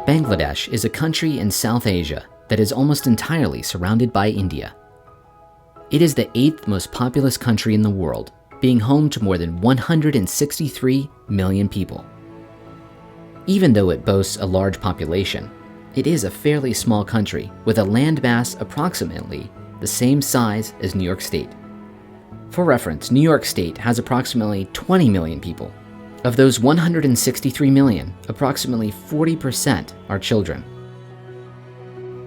Bangladesh is a country in South Asia that is almost entirely surrounded by India. It is the 8th most populous country in the world, being home to more than 163 million people. Even though it boasts a large population, it is a fairly small country with a landmass approximately the same size as New York State. For reference, New York State has approximately 20 million people. Of those 163 million, approximately 40% are children.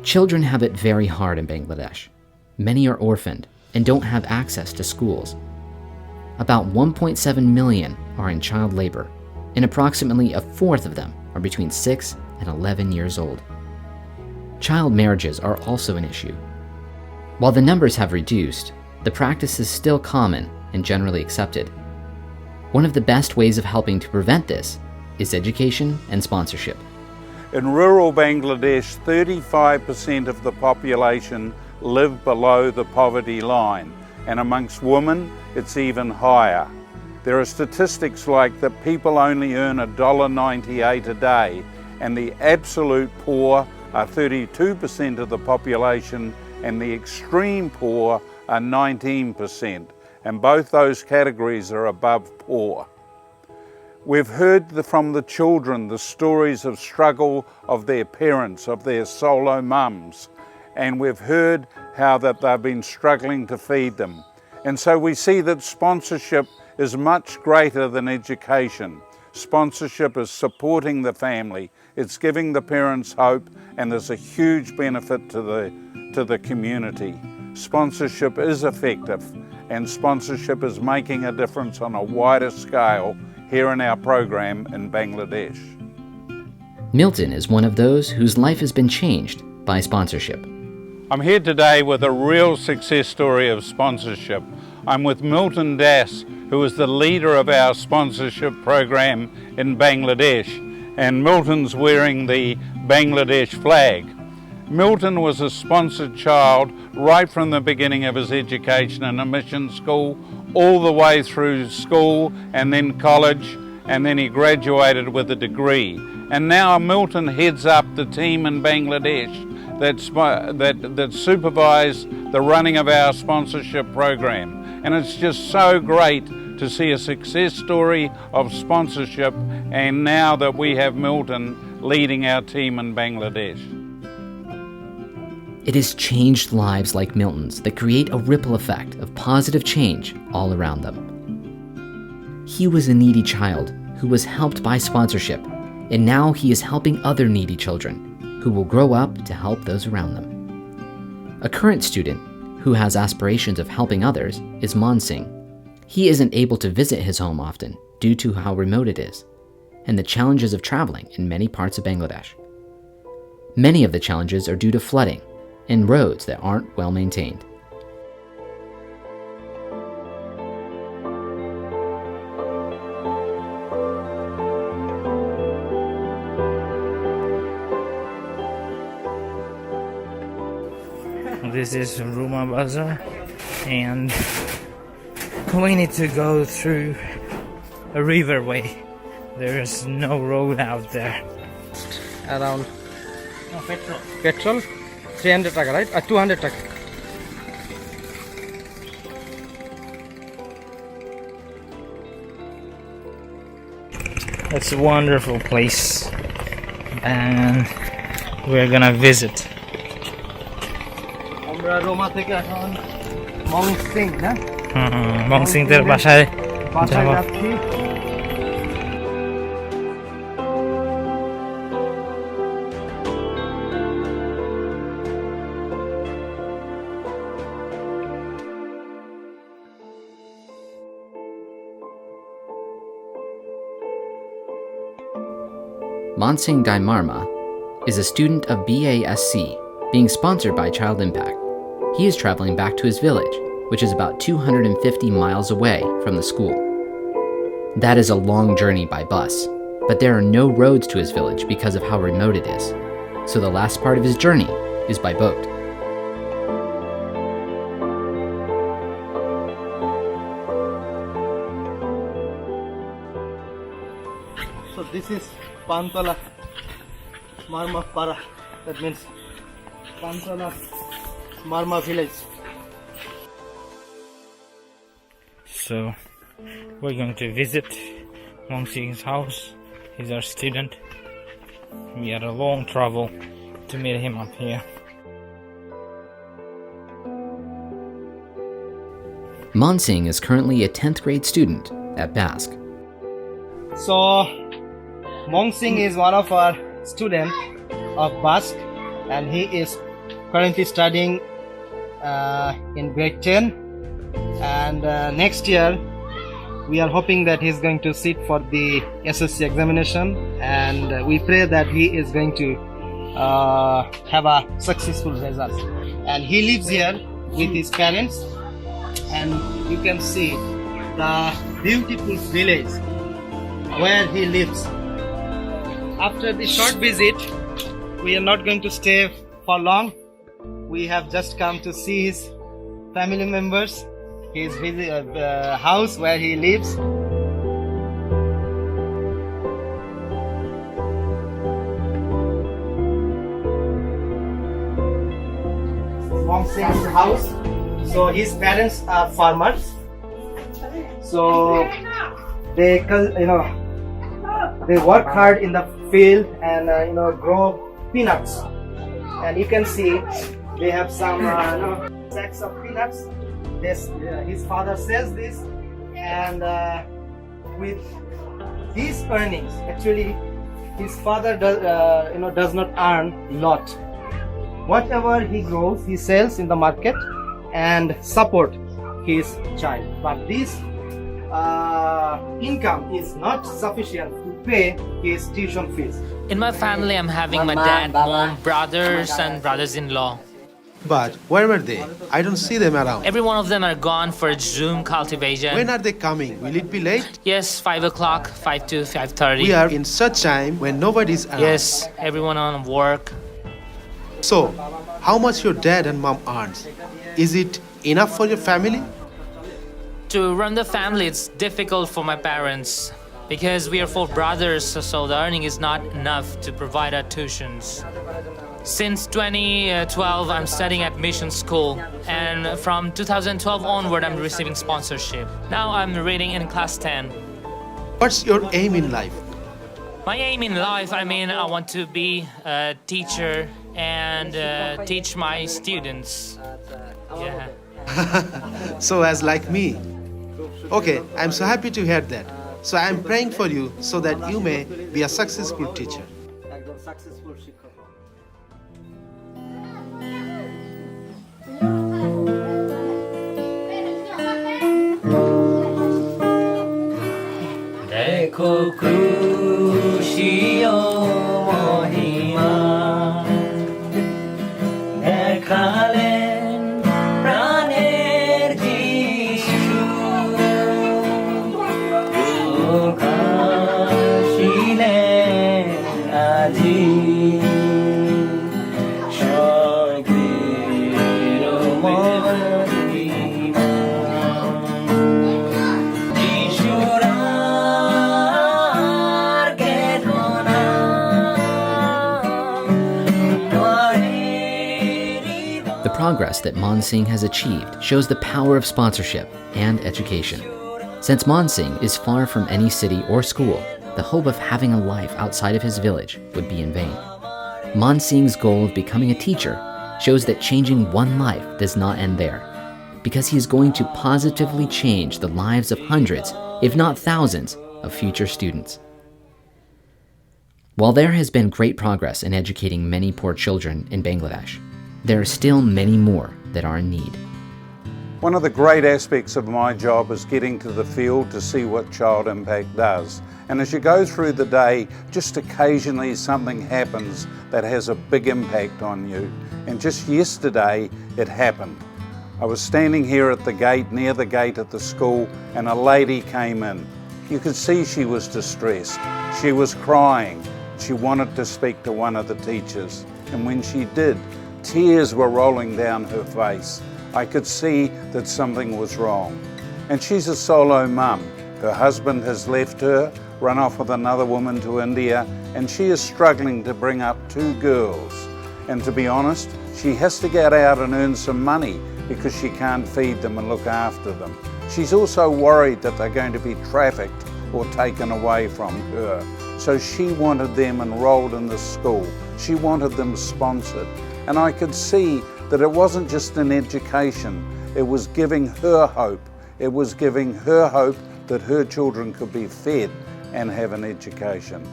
Children have it very hard in Bangladesh. Many are orphaned and don't have access to schools. About 1.7 million are in child labor, and approximately a fourth of them are between 6 and 11 years old. Child marriages are also an issue. While the numbers have reduced, the practice is still common and generally accepted. One of the best ways of helping to prevent this is education and sponsorship. In rural Bangladesh, 35% of the population live below the poverty line, and amongst women, it's even higher. There are statistics like that people only earn $1.98 a day, and the absolute poor are 32% of the population, and the extreme poor are 19%. And both those categories are above poor. We've heard from the children the stories of struggle of their parents, of their solo mums, and we've heard how that they've been struggling to feed them. And so we see that sponsorship is much greater than education. Sponsorship is supporting the family, it's giving the parents hope, and there's a huge benefit to the community. Sponsorship is effective, and sponsorship is making a difference on a wider scale here in our program in Bangladesh. Milton is one of those whose life has been changed by sponsorship. I'm here today with a real success story of sponsorship. I'm with Milton Das, who is the leader of our sponsorship program in Bangladesh, and Milton's wearing the Bangladesh flag. Milton was a sponsored child right from the beginning of his education in a mission school, all the way through school and then college, and then he graduated with a degree. And now Milton heads up the team in Bangladesh that supervise the running of our sponsorship program. And it's just so great to see a success story of sponsorship, and now that we have Milton leading our team in Bangladesh. It has changed lives like Milton's that create a ripple effect of positive change all around them. He was a needy child who was helped by sponsorship, and now he is helping other needy children who will grow up to help those around them. A current student who has aspirations of helping others is Mansingh. He isn't able to visit his home often due to how remote it is, and the challenges of traveling in many parts of Bangladesh. Many of the challenges are due to flooding and roads that aren't well maintained. This is Ruma Bazaar, and we need to go through a riverway. There is no road out there. Around petrol 300 taka, right? 200 taka. It's a wonderful place, and we're gonna visit. আমরা রোমা থেকে এখন মংসিং না মংসিংদের বাসায় যাচ্ছি। Mansingh Daimarma is a student of BASC, being sponsored by Child Impact. He is traveling back to his village, which is about 250 miles away from the school. That is a long journey by bus, but there are no roads to his village because of how remote it is, so the last part of his journey is by boat. So this is Pantala Marma Para. That means Pansana Marma village. So we're going to visit Mong Sing's house. He's our student. We had a long travel to meet him up here. Mon Sing is currently a 10th grade student at Basque. So Mong Sing is one of our students of Basque, and he is currently studying in grade 10. And next year we are hoping that he's going to sit for the SSC examination, and we pray that he is going to have a successful result. And he lives here with his parents, and you can see the beautiful village where he lives. After the short visit, we are not going to stay for long. We have just come to see his family members, his house where he lives. Mong Sing's house. So his parents are farmers. So they work hard in the field and grow peanuts. And you can see they have some sacks of peanuts. His father sells this, and with these earnings, actually his father does not earn a lot. Whatever he grows, he sells in the market and support his child. But this income is not sufficient to pay his tuition fees. In my family, I'm having my dad, mom, brothers, and brothers-in-law. But where were they? I don't see them around. Every one of them are gone for Zoom cultivation. When are they coming? Will it be late? Yes, 5 o'clock, 5 to 5:30. We are in such time when nobody's around. Yes, everyone on work. So, how much your dad and mom earns? Is it enough for your family? To run the family, it's difficult for my parents because we are 4 brothers, so the earning is not enough to provide our tuitions. Since 2012, I'm studying at mission school, and from 2012 onward, I'm receiving sponsorship. Now I'm reading in class 10. What's your aim in life? My aim in life, I want to be a teacher and teach my students. Yeah. So as like me. Okay, I'm so happy to hear that. So I'm praying for you so that you may be a successful teacher. দেখো ক্রুশীয় মহিমা দেখালেন প্রাণের যিশু প্রকাশিলেন আজি স্বর্গের মহিমা The progress that Mon Sing has achieved shows the power of sponsorship and education. Since Mon Sing is far from any city or school, the hope of having a life outside of his village would be in vain. Mon Sing's goal of becoming a teacher shows that changing one life does not end there, because he is going to positively change the lives of hundreds, if not thousands, of future students. While there has been great progress in educating many poor children in Bangladesh, there are still many more that are in need. One of the great aspects of my job is getting to the field to see what Child Impact does. And as you go through the day, just occasionally something happens that has a big impact on you. And just yesterday, it happened. I was standing here at the gate, near the gate at the school, and a lady came in. You could see she was distressed. She was crying. She wanted to speak to one of the teachers. And when she did, tears were rolling down her face. I could see that something was wrong. And she's a solo mum. Her husband has left her run off with another woman to India, and she is struggling to bring up 2 girls. And to be honest, she has to get out and earn some money because she can't feed them and look after them. She's also worried that they're going to be trafficked or taken away from her. So she wanted them enrolled in the school. She wanted them sponsored. And I could see that it wasn't just an education, it was giving her hope. It was giving her hope that her children could be fed and have an education.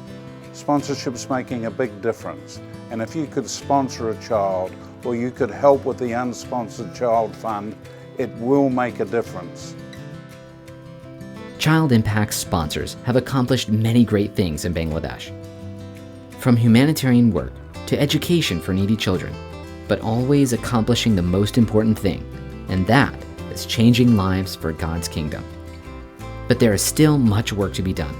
Sponsorship's making a big difference. And if you could sponsor a child or you could help with the Unsponsored Child Fund, it will make a difference. Child Impact sponsors have accomplished many great things in Bangladesh. From humanitarian work to education for needy children, but always accomplishing the most important thing, and that is changing lives for God's kingdom. But there is still much work to be done.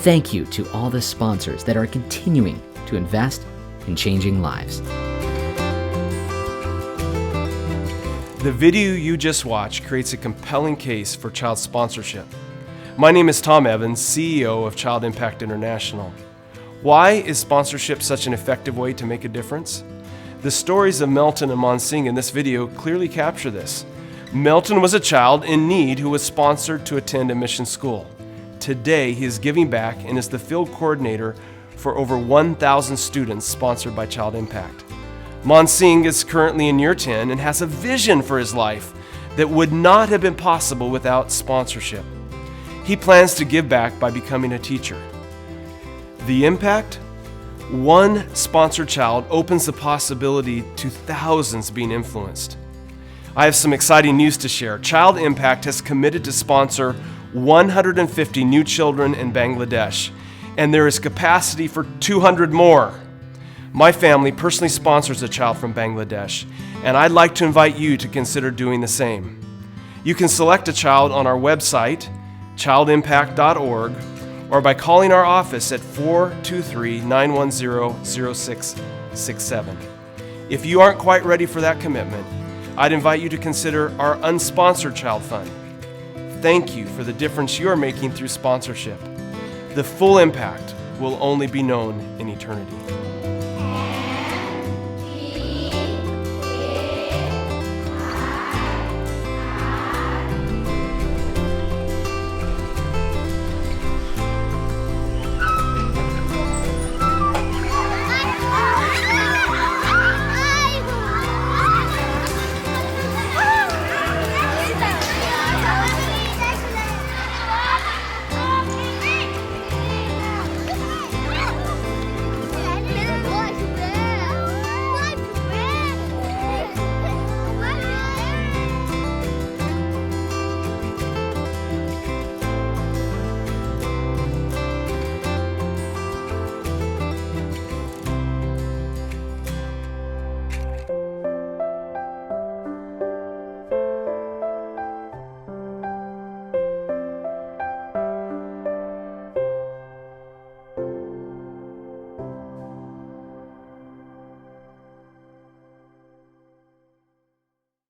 Thank you to all the sponsors that are continuing to invest in changing lives. The video you just watched creates a compelling case for child sponsorship. My name is Tom Evans, CEO of Child Impact International. Why is sponsorship such an effective way to make a difference? The stories of Melton and Monsing in this video clearly capture this. Melton was a child in need who was sponsored to attend a mission school. Today, he is giving back and is the field coordinator for over 1,000 students sponsored by Child Impact. Monsing is currently in year 10 and has a vision for his life that would not have been possible without sponsorship. He plans to give back by becoming a teacher. The impact? One sponsored child opens the possibility to thousands being influenced. I have some exciting news to share. Child Impact has committed to sponsor 150 new children in Bangladesh, and there is capacity for 200 more. My family personally sponsors a child from Bangladesh, and I'd like to invite you to consider doing the same. You can select a child on our website, childimpact.org, or by calling our office at 423-910-0667. If you aren't quite ready for that commitment, I'd invite you to consider our Unsponsored Child Fund. Thank you for the difference you are making through sponsorship. The full impact will only be known in eternity.